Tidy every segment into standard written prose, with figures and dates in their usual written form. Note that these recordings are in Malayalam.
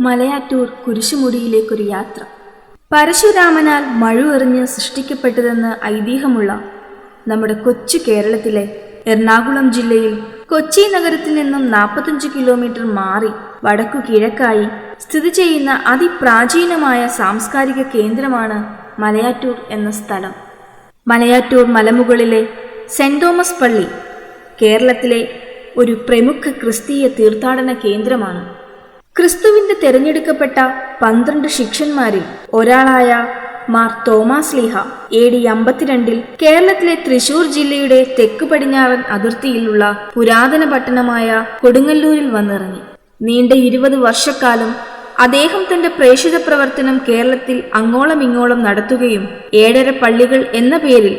മലയാറ്റൂർ കുരിശുമുടിയിലേക്കൊരു യാത്ര. പരശുരാമനാൽ മഴുവെറിഞ്ഞ് സൃഷ്ടിക്കപ്പെട്ടതെന്ന് ഐതിഹ്യമുള്ള നമ്മുടെ കൊച്ചു കേരളത്തിലെ എറണാകുളം ജില്ലയിൽ കൊച്ചി നഗരത്തിൽ നിന്നും 45 കിലോമീറ്റർ മാറി വടക്കു കിഴക്കായി സ്ഥിതി ചെയ്യുന്ന അതിപ്രാചീനമായ സാംസ്കാരിക കേന്ദ്രമാണ് മലയാറ്റൂർ എന്ന സ്ഥലം. മലയാറ്റൂർ മലമുകളിലെ സെന്റ് തോമസ് പള്ളി കേരളത്തിലെ ഒരു പ്രമുഖ ക്രിസ്തീയ തീർത്ഥാടന കേന്ദ്രമാണ്. ക്രിസ്തുവിന്റെ തിരഞ്ഞെടുക്കപ്പെട്ട 12 ശിഷ്യന്മാരിൽ ഒരാളായ മാർ തോമാസ് ലീഹ AD 52 കേരളത്തിലെ തൃശൂർ ജില്ലയുടെ തെക്ക് പടിഞ്ഞാറൻ അതിർത്തിയിലുള്ള പുരാതന പട്ടണമായ കൊടുങ്ങല്ലൂരിൽ വന്നിറങ്ങി. നീണ്ട 20 വർഷക്കാലം അദ്ദേഹം തന്റെ പ്രേക്ഷിത പ്രവർത്തനം കേരളത്തിൽ അങ്ങോളം ഇങ്ങോളം നടത്തുകയും 7.5 പള്ളികൾ എന്ന പേരിൽ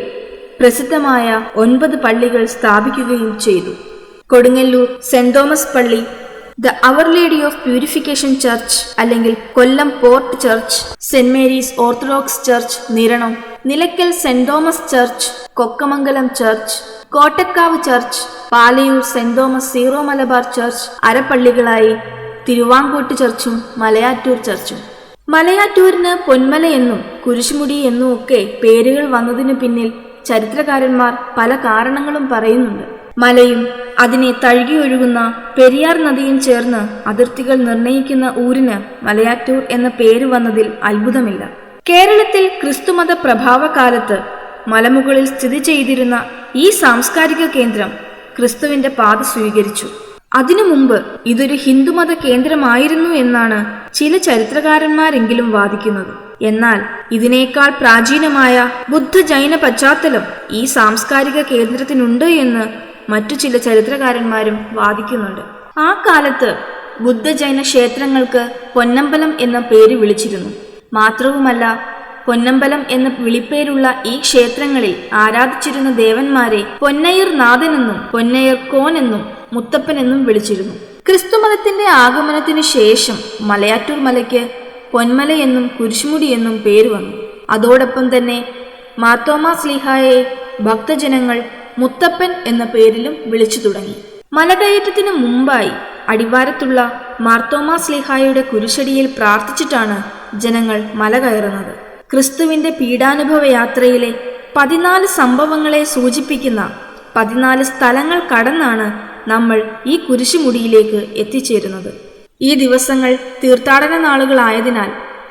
പ്രസിദ്ധമായ 9 പള്ളികൾ സ്ഥാപിക്കുകയും ചെയ്തു. കൊടുങ്ങല്ലൂർ സെന്റ് തോമസ് പള്ളി, the our lady of purification church അല്ലെങ്കിൽ Kollam port church, saint Mary's orthodox church Niranam, Nilakkal saint Thomas church, Kokkamangalam church, Kottakkavu church, Palayur saint Thomas Syro Malabar church അരപ്പള്ളികളായി തിരുവാങ്കോട്ട് ചർച്ചും മലയാറ്റൂർ ചർച്ചും. മലയാറ്റൂരിന് പൊന്മല എന്നും കുരിശുമുടി എന്നും ഒക്കെ പേരുകൾ വന്നതിനു പിന്നിൽ ചരിത്രകാരന്മാർ പല കാരണങ്ങളും പറയുന്നുണ്ട്. മലയും അതിനെ തഴുകിയൊഴുകുന്ന പെരിയാർ നദിയും ചേർന്ന് അതിർത്തികൾ നിർണയിക്കുന്ന ഊരിന് മലയാറ്റൂർ എന്ന പേര് വന്നതിൽ അത്ഭുതമില്ല. കേരളത്തിൽ ക്രിസ്തുമത പ്രഭാവകാലത്ത് മലമുകളിൽ സ്ഥിതി ചെയ്തിരുന്ന ഈ സാംസ്കാരിക കേന്ദ്രം ക്രിസ്തുവിന്റെ പാത സ്വീകരിച്ചു. അതിനു മുമ്പ് ഇതൊരു ഹിന്ദുമത കേന്ദ്രമായിരുന്നു എന്നാണ് ചില ചരിത്രകാരന്മാരെങ്കിലും വാദിക്കുന്നത്. എന്നാൽ ഇതിനേക്കാൾ പ്രാചീനമായ ബുദ്ധ ജൈന പശ്ചാത്തലം ഈ സാംസ്കാരിക കേന്ദ്രത്തിനുണ്ട് എന്ന് മറ്റു ചില ചരിത്രകാരന്മാരും വാദിക്കുന്നുണ്ട്. ആ കാലത്ത് ബുദ്ധജൈന ക്ഷേത്രങ്ങൾക്ക് പൊന്നമ്പലം എന്ന പേര് വിളിച്ചിരുന്നു. മാത്രവുമല്ല, പൊന്നമ്പലം എന്ന വിളിപ്പേരുള്ള ഈ ക്ഷേത്രങ്ങളിൽ ആരാധിച്ചിരുന്ന ദേവന്മാരെ പൊന്നയ്യർ നാഥനെന്നും പൊന്നയ്യർ കോൻ എന്നും മുത്തപ്പൻ എന്നും വിളിച്ചിരുന്നു. ക്രിസ്തുമതത്തിന്റെ ആഗമനത്തിനു ശേഷം മലയാറ്റൂർ മലയ്ക്ക് പൊന്മല എന്നും കുരിശുമുടി എന്നും പേര് വന്നു. അതോടൊപ്പം തന്നെ മാർത്തോമാ സ്ലീഹായെ ഭക്തജനങ്ങൾ മുത്തപ്പൻ എന്ന പേരിലും വിളിച്ചു തുടങ്ങി. മലകയറ്റത്തിന് മുമ്പായി അടിവാരത്തുള്ള മാർത്തോമാ സ്ലീഹായുടെ കുരിശടിയിൽ പ്രാർത്ഥിച്ചിട്ടാണ് ജനങ്ങൾ മല കയറുന്നത്. ക്രിസ്തുവിന്റെ പീഡാനുഭവ യാത്രയിലെ 14 സംഭവങ്ങളെ സൂചിപ്പിക്കുന്ന 14 സ്ഥലങ്ങൾ കടന്നാണ് നമ്മൾ ഈ കുരിശുമുടിയിലേക്ക് എത്തിച്ചേരുന്നത്. ഈ ദിവസങ്ങൾ തീർത്ഥാടന നാളുകളായതിനാൽ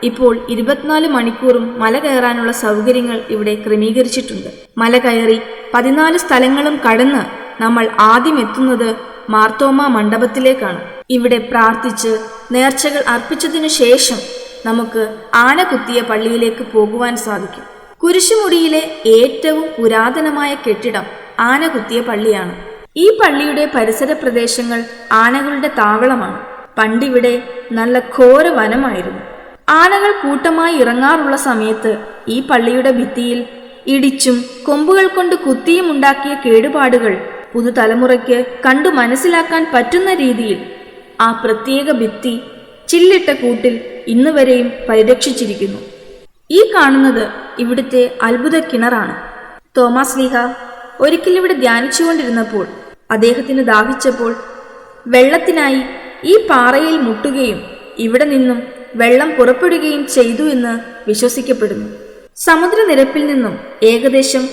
ഇപ്പോൾ 24 മണിക്കൂറും മല കയറാനുള്ള സൗകര്യങ്ങൾ ഇവിടെ ക്രമീകരിച്ചിട്ടുണ്ട്. മല കയറി 14 സ്ഥലങ്ങളും കടന്ന് നമ്മൾ ആദ്യം എത്തുന്നത് മാർത്തോമാ മണ്ഡപത്തിലേക്കാണ്. ഇവിടെ പ്രാർത്ഥിച്ച് നേർച്ചകൾ അർപ്പിച്ചതിനു ശേഷം നമുക്ക് ആന കുത്തിയ പള്ളിയിലേക്ക് പോകുവാൻ സാധിക്കും. കുരിശുമുടിയിലെ ഏറ്റവും പുരാതനമായ കെട്ടിടം ആന കുത്തിയ പള്ളിയാണ്. ഈ പള്ളിയുടെ പരിസര പ്രദേശങ്ങൾ ആനകളുടെ താവളമാണ്. പണ്ടിവിടെ നല്ല ഘോര വനമായിരുന്നു. ആനകൾ കൂട്ടമായി ഇറങ്ങാറുള്ള സമയത്ത് ഈ പള്ളിയുടെ ഭിത്തിയിൽ ഇടിച്ചും കൊമ്പുകൾ കൊണ്ട് കുത്തിയും ഉണ്ടാക്കിയ കേടുപാടുകൾ പുതുതലമുറയ്ക്ക് കണ്ടു മനസ്സിലാക്കാൻ പറ്റുന്ന രീതിയിൽ ആ പ്രത്യേക ഭിത്തി ചില്ലിട്ട കൂട്ടിൽ ഇന്നുവരെയും പരിരക്ഷിച്ചിരിക്കുന്നു. ഈ കാണുന്നത് ഇവിടുത്തെ അത്ഭുത കിണറാണ്. തോമാസ് ലീഹ ഒരിക്കലിവിടെ ധ്യാനിച്ചുകൊണ്ടിരുന്നപ്പോൾ അദ്ദേഹത്തിന് ദാഹിച്ചപ്പോൾ വെള്ളത്തിനായി ഈ പാറയിൽ മുട്ടുകയും ഇവിടെ നിന്നും വെള്ളം പുറപ്പെടുകയും ചെയ്തു എന്ന് വിശ്വസിക്കപ്പെടുന്നു. സമുദ്രനിരപ്പിൽ നിന്നും ഏകദേശം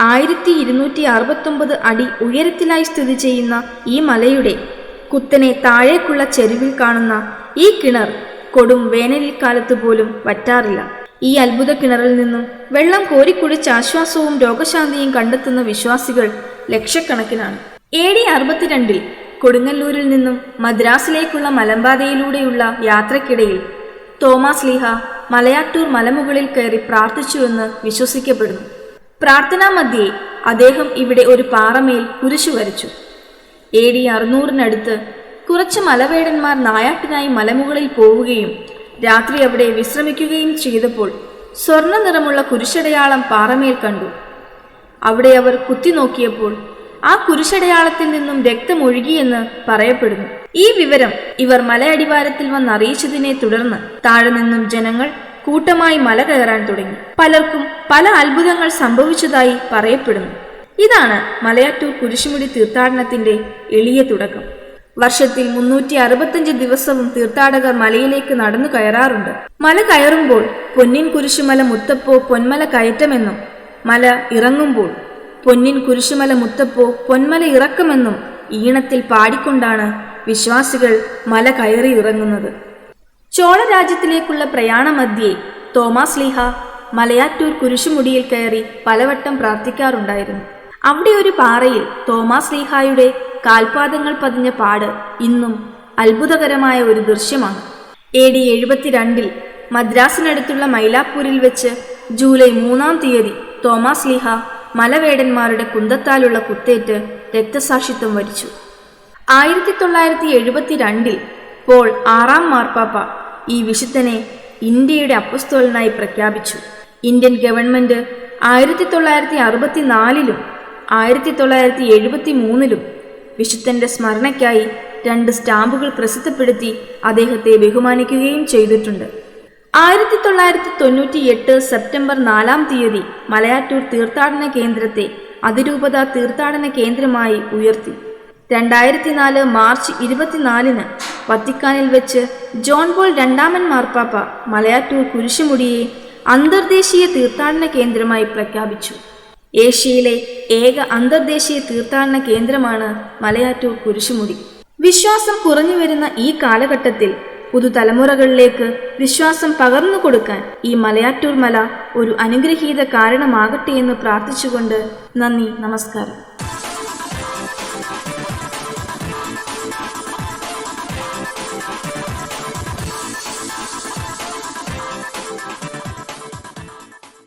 1269 അടി ഉയരത്തിലായി സ്ഥിതി ചെയ്യുന്ന ഈ മലയുടെ കുത്തനെ താഴേക്കുള്ള ചെരുവിൽ കാണുന്ന ഈ കിണർ കൊടും വേനൽക്കാലത്ത് പോലും വറ്റാറില്ല. ഈ അത്ഭുത കിണറിൽ നിന്നും വെള്ളം കോരിക്കുടിച്ച് ആശ്വാസവും രോഗശാന്തിയും കണ്ടെത്തുന്ന വിശ്വാസികൾ ലക്ഷക്കണക്കിനാണ്. AD 62 കൊടുങ്ങല്ലൂരിൽ നിന്നും മദ്രാസിലേക്കുള്ള മലമ്പാതയിലൂടെയുള്ള യാത്രക്കിടയിൽ തോമാസ് ലീഹ മലയാറ്റൂർ മലമുകളിൽ കയറി പ്രാർത്ഥിച്ചുവെന്ന് വിശ്വസിക്കപ്പെടുന്നു. പ്രാർത്ഥനാ മധ്യേ അദ്ദേഹം ഇവിടെ ഒരു പാറമേൽ കുരിശു വരച്ചു. AD 600 കുറച്ച് മലവേടന്മാർ നായാട്ടിനായി മലമുകളിൽ പോവുകയും രാത്രി അവിടെ വിശ്രമിക്കുകയും ചെയ്തപ്പോൾ സ്വർണ്ണ നിറമുള്ള കുരിശടയാളം പാറമേൽ കണ്ടു. അവിടെ അവർ കുത്തി നോക്കിയപ്പോൾ ആ കുരിശടയാളത്തിൽ നിന്നും രക്തമൊഴുകിയെന്ന് പറയപ്പെടുന്നു. ഈ വിവരം ഇവർ മലയടിവാരത്തിൽ വന്നറിയിച്ചതിനെ തുടർന്ന് താഴെ നിന്നും ജനങ്ങൾ കൂട്ടമായി മല കയറാൻ തുടങ്ങി. പലർക്കും പല അത്ഭുതങ്ങൾ സംഭവിച്ചതായി പറയപ്പെടുന്നു. ഇതാണ് മലയാറ്റൂർ കുരിശുമുടി തീർത്ഥാടനത്തിന്റെ എളിയ തുടക്കം. വർഷത്തിൽ 365 ദിവസവും തീർത്ഥാടകർ മലയിലേക്ക് നടന്നു കയറാറുണ്ട്. മല കയറുമ്പോൾ പൊന്നിൻ കുരിശുമല മുത്തപ്പോ പൊന്മല കയറ്റമെന്നും, മല ഇറങ്ങുമ്പോൾ പൊന്നിൻ കുരിശുമല മുത്തപ്പോ പൊന്മല ഇറക്കുമെന്നും ഈണത്തിൽ പാടിക്കൊണ്ടാണ് വിശ്വാസികൾ മല കയറി ഇറങ്ങുന്നത്. ചോള രാജ്യത്തിലേക്കുള്ള പ്രയാണമധ്യേ തോമാശ്ലീഹ മലയാറ്റൂർ കുരിശുമുടിയിൽ കയറി പലവട്ടം പ്രാർത്ഥിക്കാറുണ്ടായിരുന്നു. അവിടെ ഒരു പാറയിൽ തോമാശ്ലീഹായുടെ കാൽപാദങ്ങൾ പതിഞ്ഞ പാട് ഇന്നും അത്ഭുതകരമായ ഒരു ദൃശ്യമാണ്. AD 72 മദ്രാസിനടുത്തുള്ള മൈലാപ്പൂരിൽ വെച്ച് ജൂലൈ 3-ാം തീയതി തോമാശ്ലീഹ മലവേടന്മാരുടെ കുന്തത്താലുള്ള കുത്തേറ്റ് രക്തസാക്ഷിത്വം വരിച്ചു. 1972 പോൾ 6-ാം മാർപ്പാപ്പ ഈ വിശുദ്ധനെ ഇന്ത്യയുടെ അപ്പസ്തോലനായി പ്രഖ്യാപിച്ചു. ഇന്ത്യൻ ഗവൺമെന്റ് 1964-ലും 1973-ലും വിശുദ്ധന്റെ സ്മരണയ്ക്കായി 2 സ്റ്റാമ്പുകൾ പ്രസിദ്ധപ്പെടുത്തി അദ്ദേഹത്തെ ബഹുമാനിക്കുകയും ചെയ്തിട്ടുണ്ട്. 1998 സെപ്റ്റംബർ 4-ാം തീയതി മലയാറ്റൂർ തീർത്ഥാടന കേന്ദ്രത്തെ അതിരൂപത തീർത്ഥാടന കേന്ദ്രമായി ഉയർത്തി. 2004 മാർച്ച് 24-ന് വത്തിക്കാനിൽ വെച്ച് ജോൺ പോൾ 2-ാമൻ മാർപ്പാപ്പ മലയാറ്റൂർ കുരിശുമുടിയെ അന്തർദേശീയ തീർത്ഥാടന കേന്ദ്രമായി പ്രഖ്യാപിച്ചു. ഏഷ്യയിലെ ഏക അന്തർദേശീയ തീർത്ഥാടന കേന്ദ്രമാണ് മലയാറ്റൂർ കുരിശുമുടി. വിശ്വാസം കുറഞ്ഞു വരുന്ന ഈ കാലഘട്ടത്തിൽ പുതുതലമുറകളിലേക്ക് വിശ്വാസം പകർന്നു കൊടുക്കാൻ ഈ മലയാറ്റൂർ മല ഒരു അനുഗ്രഹീത കാരണമാകട്ടെ എന്ന് പ്രാർത്ഥിച്ചുകൊണ്ട് നന്ദി, നമസ്കാരം.